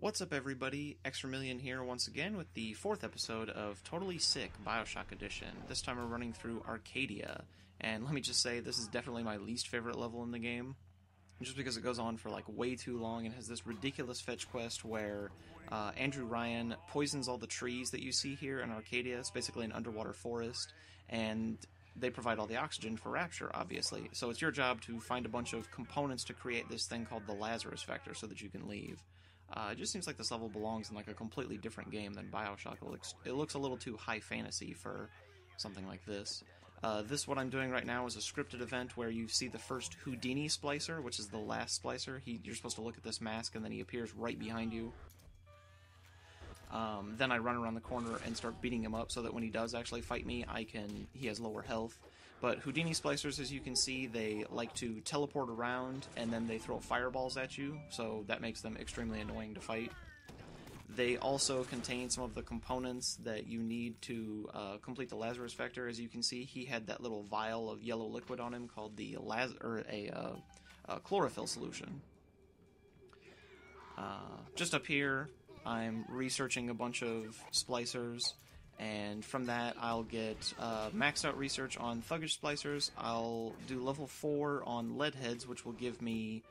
What's up, everybody? Extramillion here once again with the fourth episode of Totally Sick Bioshock Edition. This time we're running through Arcadia, and let me just say, this is definitely my least favorite level in the game, just because it goes on for like way too long and has this ridiculous fetch quest where Andrew Ryan poisons all the trees that you see here in Arcadia. It's basically an underwater forest, and they provide all the oxygen for Rapture, obviously. So it's your job to find a bunch of components to create this thing called the Lazarus Vector so that you can leave. It just seems like this level belongs in like a completely different game than Bioshock. It looks a little too high fantasy for something like this. What I'm doing right now is a scripted event where you see the first Houdini splicer, which is the last splicer. You're supposed to look at this mask and then he appears right behind you. Then I run around the corner and start beating him up so that when he does actually fight me, he has lower health. But Houdini splicers, as you can see, they like to teleport around and then they throw fireballs at you, so that makes them extremely annoying to fight. They also contain some of the components that you need to complete the Lazarus Vector. As you can see, he had that little vial of yellow liquid on him called the chlorophyll solution. Just up here, I'm researching a bunch of splicers, and from that I'll get maxed out research on thuggish splicers. I'll do level 4 on lead heads, which will give me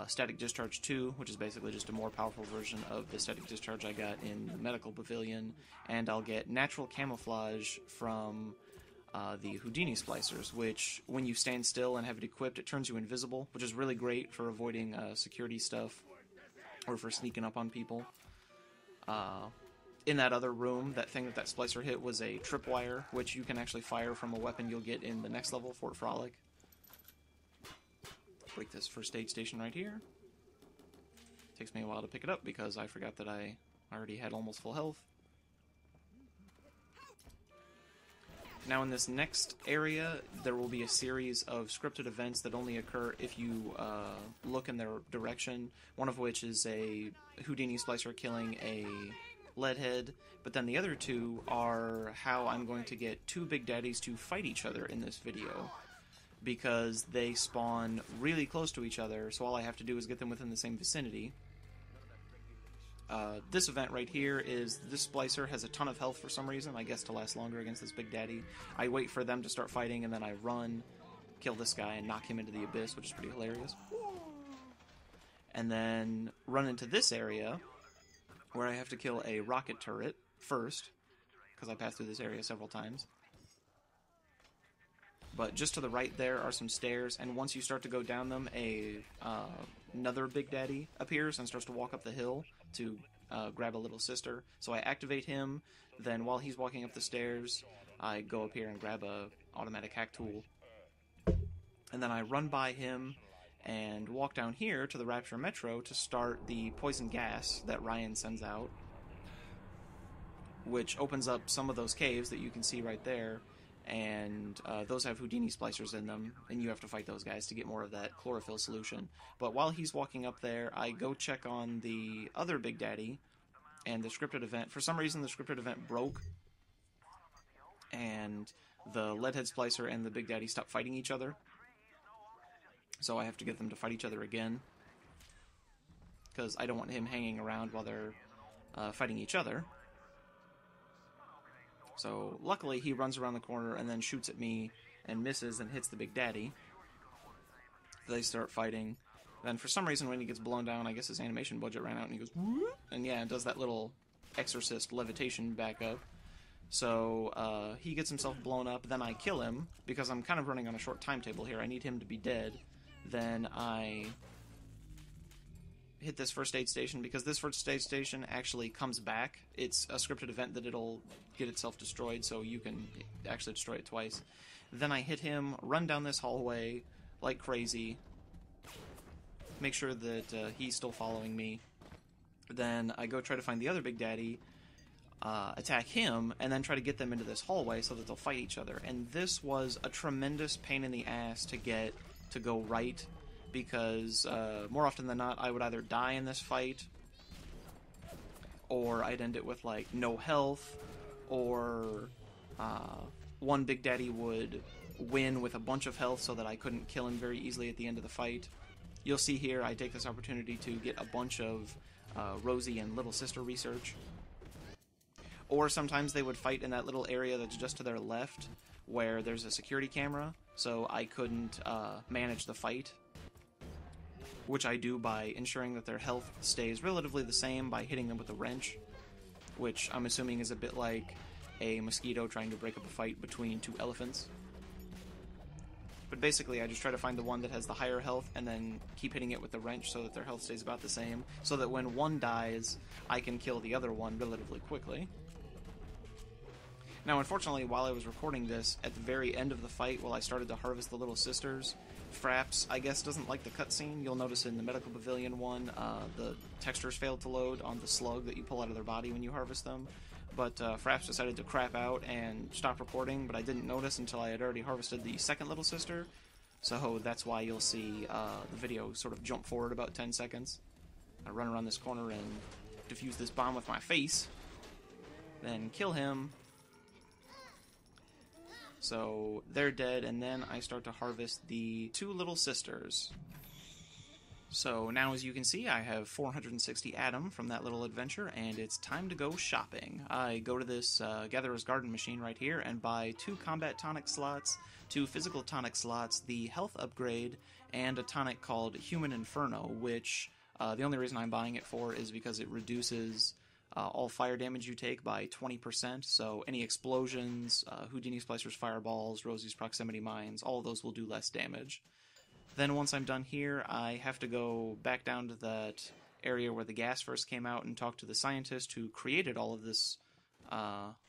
static discharge 2, which is basically just a more powerful version of the static discharge I got in the medical pavilion, and I'll get natural camouflage from the Houdini splicers, which when you stand still and have it equipped, it turns you invisible, which is really great for avoiding security stuff or for sneaking up on people. In that other room, that thing that splicer hit was a tripwire, which you can actually fire from a weapon you'll get in the next level, Fort Frolic. Break this first aid station right here. Takes me a while to pick it up because I forgot that I already had almost full health. Now in this next area, there will be a series of scripted events that only occur if you look in their direction, one of which is a Houdini splicer killing a leadhead, but then the other two are how I'm going to get two Big Daddies to fight each other in this video, because they spawn really close to each other, so all I have to do is get them within the same vicinity. This event right here is this splicer has a ton of health for some reason, I guess to last longer against this Big Daddy. I wait for them to start fighting and then I run, kill this guy, and knock him into the abyss, which is pretty hilarious. And then run into this area where I have to kill a rocket turret first, because I passed through this area several times. But just to the right there are some stairs, and once you start to go down them, another Big Daddy appears and starts to walk up the hill to grab a little sister. So I activate him, then while he's walking up the stairs, I go up here and grab a automatic hack tool. And then I run by him and walk down here to the Rapture Metro to start the poison gas that Ryan sends out, which opens up some of those caves that you can see right there, and those have Houdini splicers in them, and you have to fight those guys to get more of that chlorophyll solution. But while he's walking up there, I go check on the other Big Daddy and the scripted event. For some reason, the scripted event broke, and the Leadhead Splicer and the Big Daddy stopped fighting each other. So I have to get them to fight each other again, because I don't want him hanging around while they're fighting each other. So luckily he runs around the corner and then shoots at me and misses and hits the Big Daddy. They start fighting. Then for some reason when he gets blown down, I guess his animation budget ran out and he goes, whoop, and yeah, does that little exorcist levitation back up. So he gets himself blown up, then I kill him, because I'm kind of running on a short timetable here. I need him to be dead. Then I hit this first aid station, because this first aid station actually comes back. It's a scripted event that it'll get itself destroyed, so you can actually destroy it twice. Then I hit him, run down this hallway like crazy, make sure that he's still following me. Then I go try to find the other Big Daddy, attack him, and then try to get them into this hallway so that they'll fight each other. And this was a tremendous pain in the ass to get to go right, because more often than not I would either die in this fight, or I'd end it with like no health, or one Big Daddy would win with a bunch of health so that I couldn't kill him very easily at the end of the fight. You'll see here I take this opportunity to get a bunch of Rosie and Little Sister research. Or sometimes they would fight in that little area that's just to their left, where there's a security camera, so I couldn't manage the fight. Which I do by ensuring that their health stays relatively the same by hitting them with a wrench, which I'm assuming is a bit like a mosquito trying to break up a fight between two elephants. But basically, I just try to find the one that has the higher health and then keep hitting it with the wrench so that their health stays about the same, so that when one dies, I can kill the other one relatively quickly. Now, unfortunately, while I was recording this, at the very end of the fight, while I started to harvest the little sisters, FRAPS, I guess, doesn't like the cutscene. You'll notice in the Medical Pavilion one, the textures failed to load on the slug that you pull out of their body when you harvest them. But FRAPS decided to crap out and stop recording, but I didn't notice until I had already harvested the second little sister. So that's why you'll see the video sort of jump forward about 10 seconds. I run around this corner and defuse this bomb with my face, then kill him. So they're dead, and then I start to harvest the two little sisters. So now, as you can see, I have 460 Atom from that little adventure, and it's time to go shopping. I go to this Gatherer's Garden machine right here and buy 2 combat tonic slots, 2 physical tonic slots, the health upgrade, and a tonic called Human Inferno, which the only reason I'm buying it for is because it reduces all fire damage you take by 20%, so any explosions, Houdini Splicer's fireballs, Rosie's proximity mines, all of those will do less damage. Then once I'm done here, I have to go back down to that area where the gas first came out and talk to the scientist who created all of this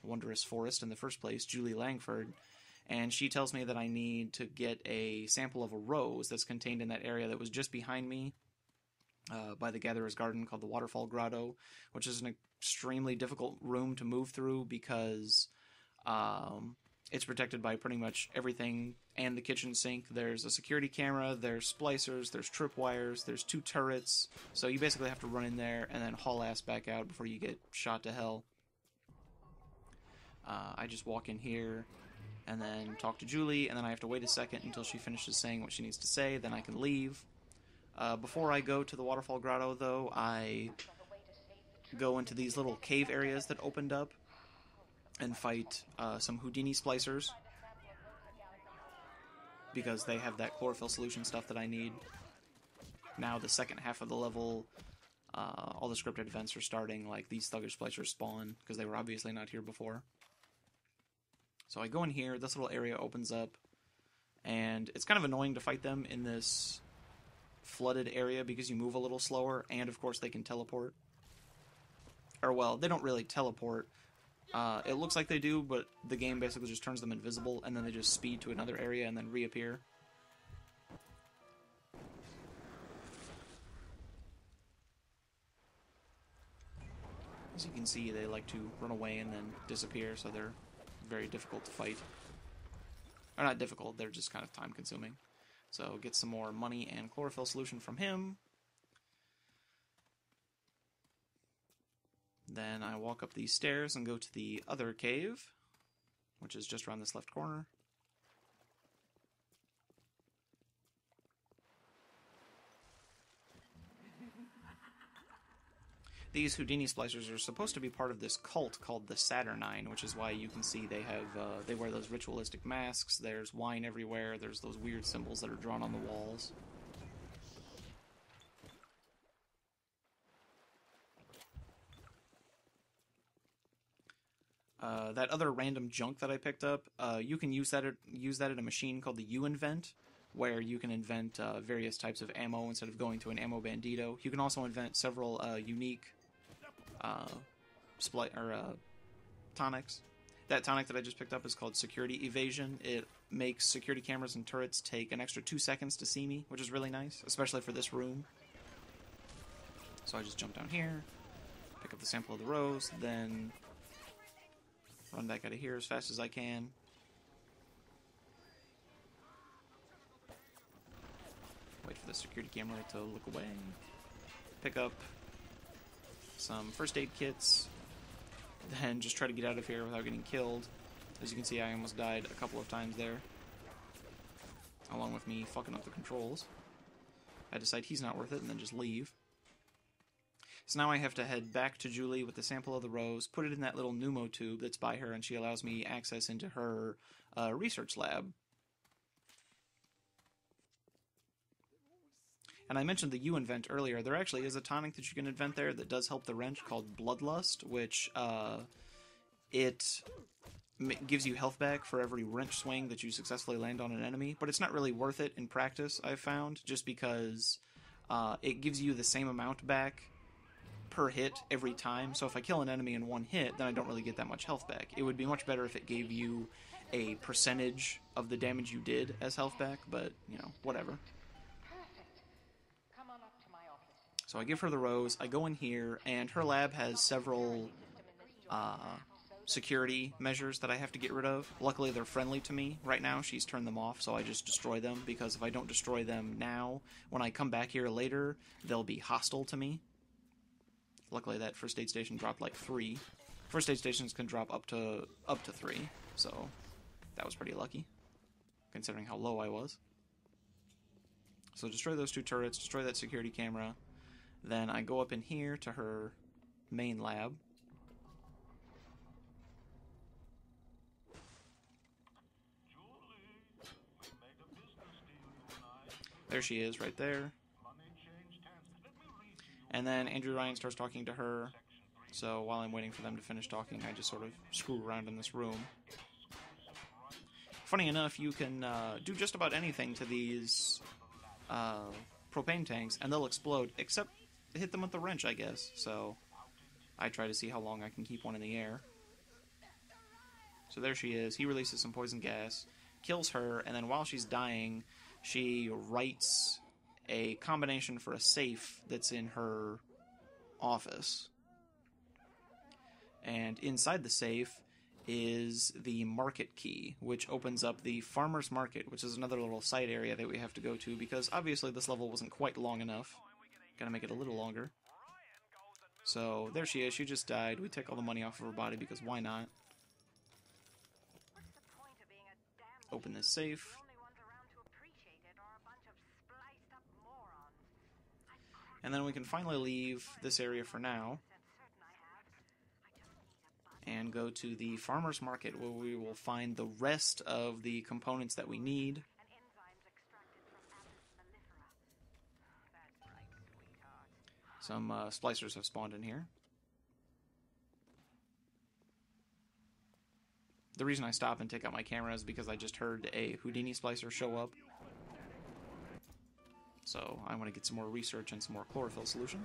wondrous forest in the first place, Julie Langford, and she tells me that I need to get a sample of a rose that's contained in that area that was just behind me by the Gatherer's Garden called the Waterfall Grotto, which is an extremely difficult room to move through because it's protected by pretty much everything and the kitchen sink. There's a security camera, there's splicers, there's tripwires, there's 2 turrets, so you basically have to run in there and then haul ass back out before you get shot to hell. I just walk in here and then talk to Julie, and then I have to wait a second until she finishes saying what she needs to say, then I can leave. Before I go to the Waterfall Grotto, though, I go into these little cave areas that opened up and fight some Houdini Splicers, because they have that chlorophyll solution stuff that I need. Now the second half of the level, all the scripted events are starting, like these Thuggish Splicers spawn, because they were obviously not here before. So I go in here, this little area opens up, and it's kind of annoying to fight them in this flooded area because you move a little slower, and of course they can teleport. Or, well, they don't really teleport. It looks like they do, but the game basically just turns them invisible, and then they just speed to another area and then reappear. As you can see, they like to run away and then disappear, so they're very difficult to fight. Or not difficult, they're just kind of time-consuming. So get some more money and chlorophyll solution from him. Then I walk up these stairs and go to the other cave, which is just around this left corner. These Houdini Splicers are supposed to be part of this cult called the Saturnine, which is why you can see they have they wear those ritualistic masks, there's wine everywhere, there's those weird symbols that are drawn on the walls. That other random junk that I picked up, you can use that at a machine called the U-Invent, where you can invent various types of ammo instead of going to an ammo bandito. You can also invent several unique tonics. That tonic that I just picked up is called Security Evasion. It makes security cameras and turrets take an extra 2 seconds to see me, which is really nice, especially for this room. So I just jump down here, pick up the sample of the rose, then run back out of here as fast as I can. Wait for the security camera to look away. Pick up some first aid kits. Then just try to get out of here without getting killed. As you can see, I almost died a couple of times there, along with me fucking up the controls. I decide he's not worth it and then just leave. So now I have to head back to Julie with the sample of the rose, put it in that little pneumo tube that's by her, and she allows me access into her research lab. And I mentioned the U invent earlier. There actually is a tonic that you can invent there that does help the wrench called Bloodlust, which it gives you health back for every wrench swing that you successfully land on an enemy, but it's not really worth it in practice, I've found, just because it gives you the same amount back per hit every time. So if I kill an enemy in one hit, then I don't really get that much health back. It would be much better if it gave you a percentage of the damage you did as health back, but, you know, whatever. So I give her the rose, I go in here, and her lab has several security measures that I have to get rid of. Luckily, they're friendly to me right now. She's turned them off, so I just destroy them, because if I don't destroy them now, when I come back here later, they'll be hostile to me. Luckily, that first aid station dropped like 3. First aid stations can drop up to 3, so that was pretty lucky, considering how low I was. So destroy those 2 turrets, destroy that security camera. Then I go up in here to her main lab. There she is, right there. And then Andrew Ryan starts talking to her. So while I'm waiting for them to finish talking, I just sort of screw around in this room. Funny enough, you can do just about anything to these propane tanks, and they'll explode, except hit them with the wrench, I guess. So I try to see how long I can keep one in the air. So there she is. He releases some poison gas, kills her, and then while she's dying, she writes a combination for a safe that's in her office. And inside the safe is the market key, which opens up the farmer's market, which is another little side area that we have to go to, because obviously this level wasn't quite long enough. Gotta make it a little longer. So there she is. She just died. We take all the money off of her body because why not? Open this safe. And then we can finally leave this area for now and go to the farmer's market, where we will find the rest of the components that we need. Some splicers have spawned in here. The reason I stop and take out my camera is because I just heard a Houdini splicer show up. So I want to get some more research and some more chlorophyll solution.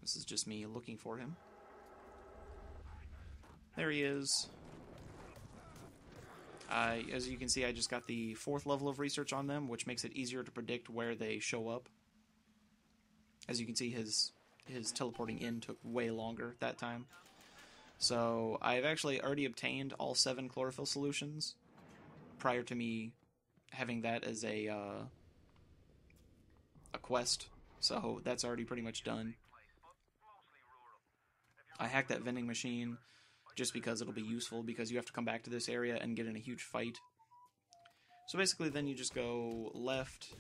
This is just me looking for him. There he is. As you can see, I just got the 4th level of research on them, which makes it easier to predict where they show up. As you can see, his teleporting in took way longer that time. So I've actually already obtained all 7 chlorophyll solutions prior to me having that as a quest. So that's already pretty much done. I hacked that vending machine just because it'll be useful, because you have to come back to this area and get in a huge fight. So basically then you just go left,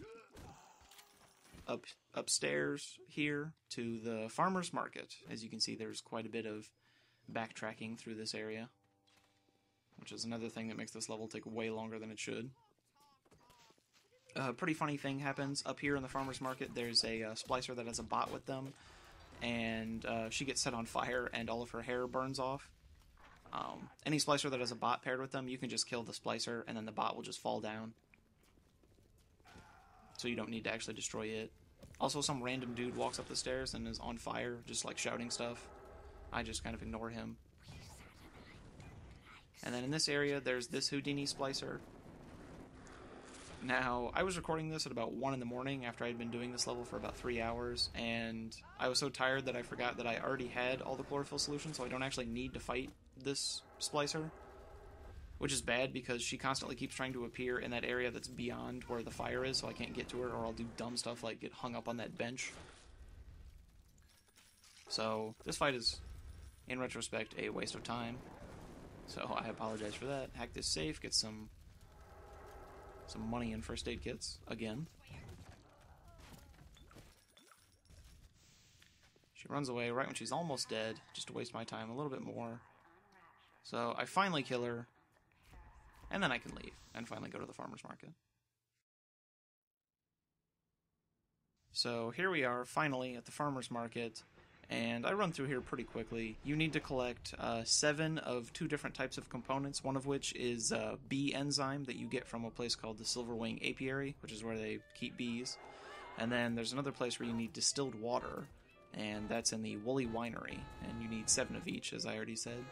upstairs here to the farmer's market. As you can see, there's quite a bit of backtracking through this area, which is another thing that makes this level take way longer than it should. A pretty funny thing happens up here in the farmer's market. There's a splicer that has a bot with them, and she gets set on fire and all of her hair burns off. Any splicer that has a bot paired with them, you can just kill the splicer and then the bot will just fall down. So you don't need to actually destroy it. Also, some random dude walks up the stairs and is on fire, just like shouting stuff. I just kind of ignore him. And then in this area, there's this Houdini splicer. Now, I was recording this at about 1 in the morning after I'd been doing this level for about 3 hours, and I was so tired that I forgot that I already had all the chlorophyll solutions, so I don't actually need to fight this splicer. Which is bad, because she constantly keeps trying to appear in that area that's beyond where the fire is, so I can't get to her, or I'll do dumb stuff like get hung up on that bench. So, this fight is, in retrospect, a waste of time. So, I apologize for that. Hack this safe, get some money and first aid kits, again. She runs away right when she's almost dead, just to waste my time a little bit more. So I finally kill her, and then I can leave, and finally go to the farmer's market. So here we are, finally, at the farmer's market, and I run through here pretty quickly. You need to collect 7 of 2 different types of components, one of which is a bee enzyme that you get from a place called the Silverwing Apiary, which is where they keep bees. And then there's another place where you need distilled water, and that's in the Woolly Winery, and you need 7 of each, as I already said.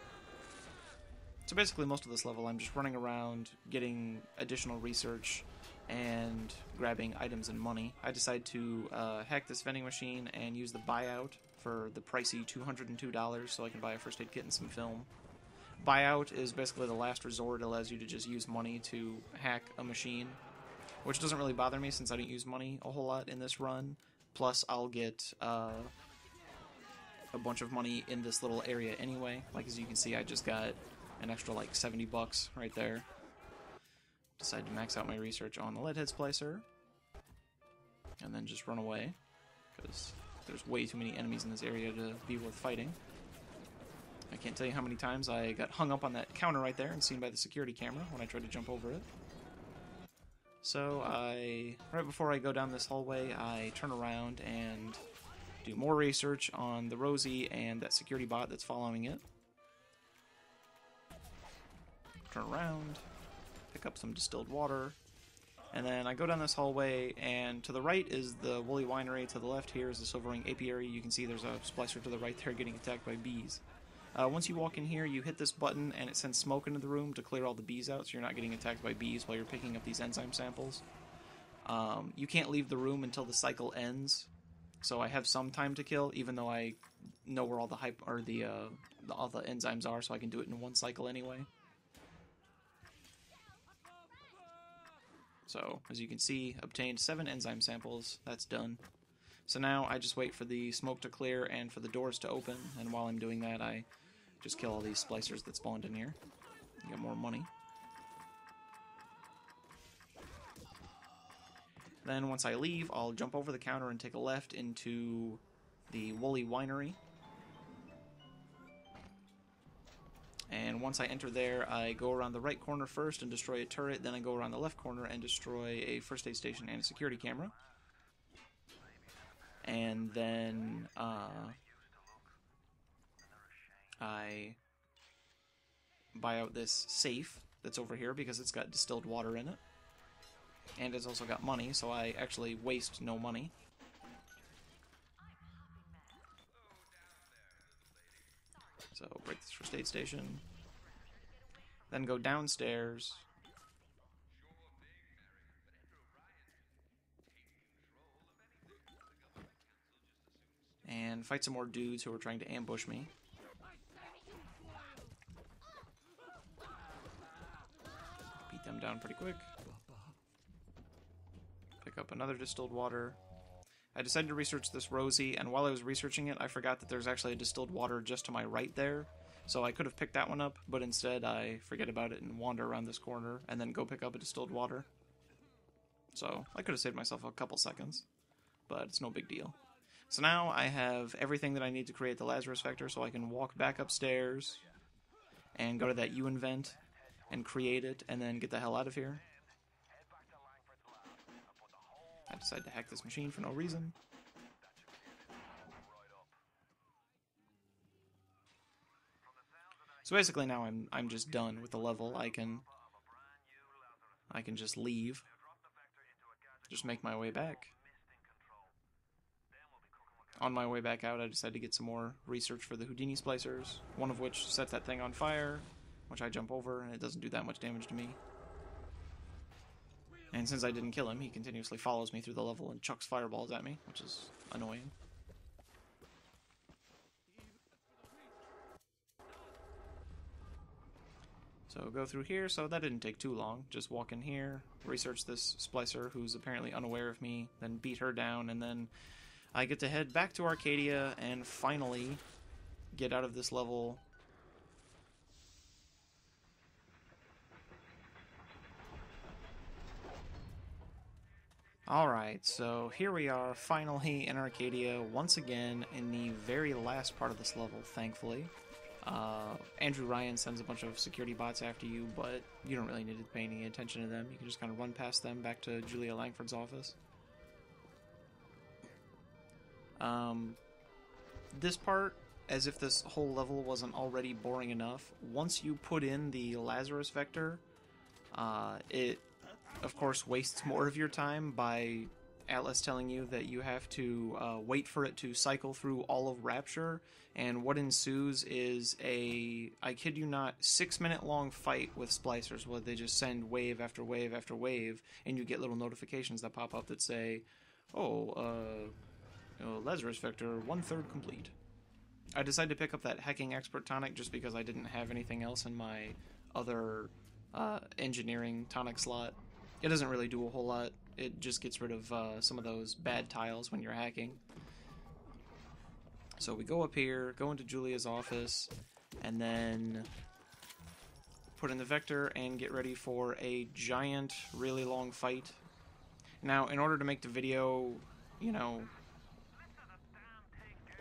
So basically most of this level I'm just running around, getting additional research, and grabbing items and money. I decide to hack this vending machine and use the buyout for the pricey $202 so I can buy a first aid kit and some film. Buyout is basically the last resort. It allows you to just use money to hack a machine, which doesn't really bother me since I don't use money a whole lot in this run. Plus, I'll get a bunch of money in this little area anyway. Like, as you can see, I just got an extra, like, $70 right there. Decide to max out my research on the leadhead splicer. And then just run away, because there's way too many enemies in this area to be worth fighting. I can't tell you how many times I got hung up on that counter right there and seen by the security camera when I tried to jump over it. So right before I go down this hallway, I turn around and do more research on the Rosie and that security bot that's following it. Turn around, pick up some distilled water, and then I go down this hallway, and to the right is the Woolly Winery, to the left here is the Silverwing Apiary. You can see there's a splicer to the right there getting attacked by bees. Once you walk in here, you hit this button, and it sends smoke into the room to clear all the bees out, so you're not getting attacked by bees while you're picking up these enzyme samples. You can't leave the room until the cycle ends, so I have some time to kill, even though I know where all the all the enzymes are, so I can do it in one cycle anyway. So, as you can see, obtained 7 enzyme samples. That's done. So now I just wait for the smoke to clear and for the doors to open, and while I'm doing that, I just kill all these splicers that spawned in here. Get more money. Then once I leave, I'll jump over the counter and take a left into the Woolly Winery. And once I enter there, I go around the right corner first and destroy a turret, then I go around the left corner and destroy a first aid station and a security camera. And then I buy out this safe that's over here because it's got distilled water in it. And it's also got money, so I actually waste no money. So break this first aid station. Then go downstairs. And fight some more dudes who are trying to ambush me. Beat them down pretty quick. Pick up another distilled water. I decided to research this Rosie, and while I was researching it, I forgot that there's actually a distilled water just to my right there. So I could have picked that one up, but instead I forget about it and wander around this corner, and then go pick up a distilled water. So I could have saved myself a couple seconds, but it's no big deal. So now I have everything that I need to create the Lazarus Vector, so I can walk back upstairs and go to that U vent and create it, and then get the hell out of here. I decide to hack this machine for no reason. So basically now I'm just done with the level. I can just leave. Just make my way back. On my way back out, I decided to get some more research for the Houdini splicers, one of which sets that thing on fire, which I jump over, and it doesn't do that much damage to me. And since I didn't kill him, he continuously follows me through the level and chucks fireballs at me, which is annoying. So go through here, so that didn't take too long. Just walk in here, research this splicer who's apparently unaware of me, then beat her down, and then I get to head back to Arcadia and finally get out of this level. Alright, so here we are, finally in Arcadia, once again, in the very last part of this level, thankfully. Andrew Ryan sends a bunch of security bots after you, but you don't really need to pay any attention to them. You can just kind of run past them back to Julia Langford's office. This part, as if this whole level wasn't already boring enough, once you put in the Lazarus vector, it of course wastes more of your time by Atlas telling you that you have to wait for it to cycle through all of Rapture, and what ensues is a, I kid you not, 6-minute long fight with splicers where they just send wave after wave after wave, and you get little notifications that pop up that say, Lazarus vector 1/3 complete. I decided to pick up that hacking expert tonic just because I didn't have anything else in my other engineering tonic slot. It doesn't really do a whole lot. It just gets rid of some of those bad tiles when you're hacking. So we go up here, go into Julia's office, and then put in the vector and get ready for a giant, really long fight. Now, in order to make the video, you know,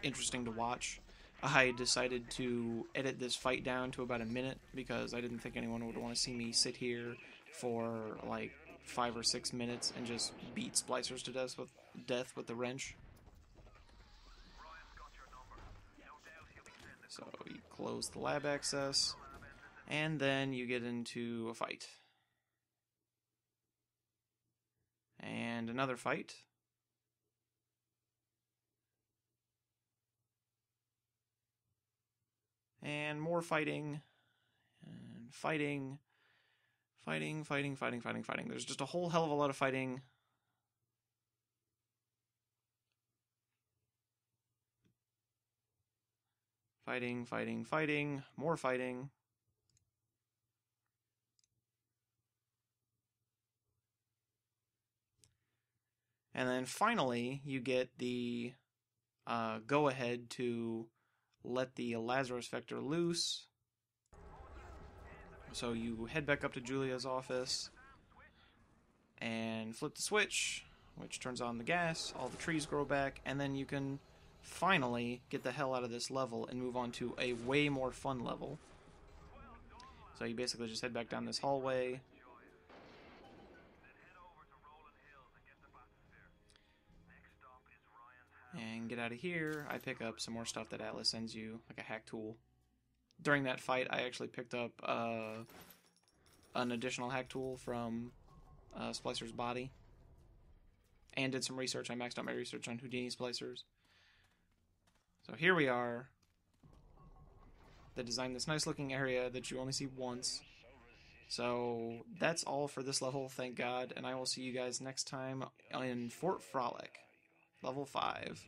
interesting to watch, I decided to edit this fight down to about a minute because I didn't think anyone would want to see me sit here for like 5 or 6 minutes and just beat splicers to death with the wrench. So you close the lab access, and then you get into a fight. And another fight. And more fighting. And fighting. Fighting. There's just a whole hell of a lot of fighting. Fighting. More fighting. And then finally, you get the go-ahead to let the Lazarus vector loose. So you head back up to Julia's office and flip the switch, which turns on the gas, all the trees grow back, and then you can finally get the hell out of this level and move on to a way more fun level. So you basically just head back down this hallway. And get out of here. I pick up some more stuff that Atlas sends you, like a hack tool. During that fight, I actually picked up an additional hack tool from Splicer's body. And did some research. I maxed out my research on Houdini splicers. So here we are. They designed this nice looking area that you only see once. So that's all for this level, thank God. And I will see you guys next time in Fort Frolic, level 5.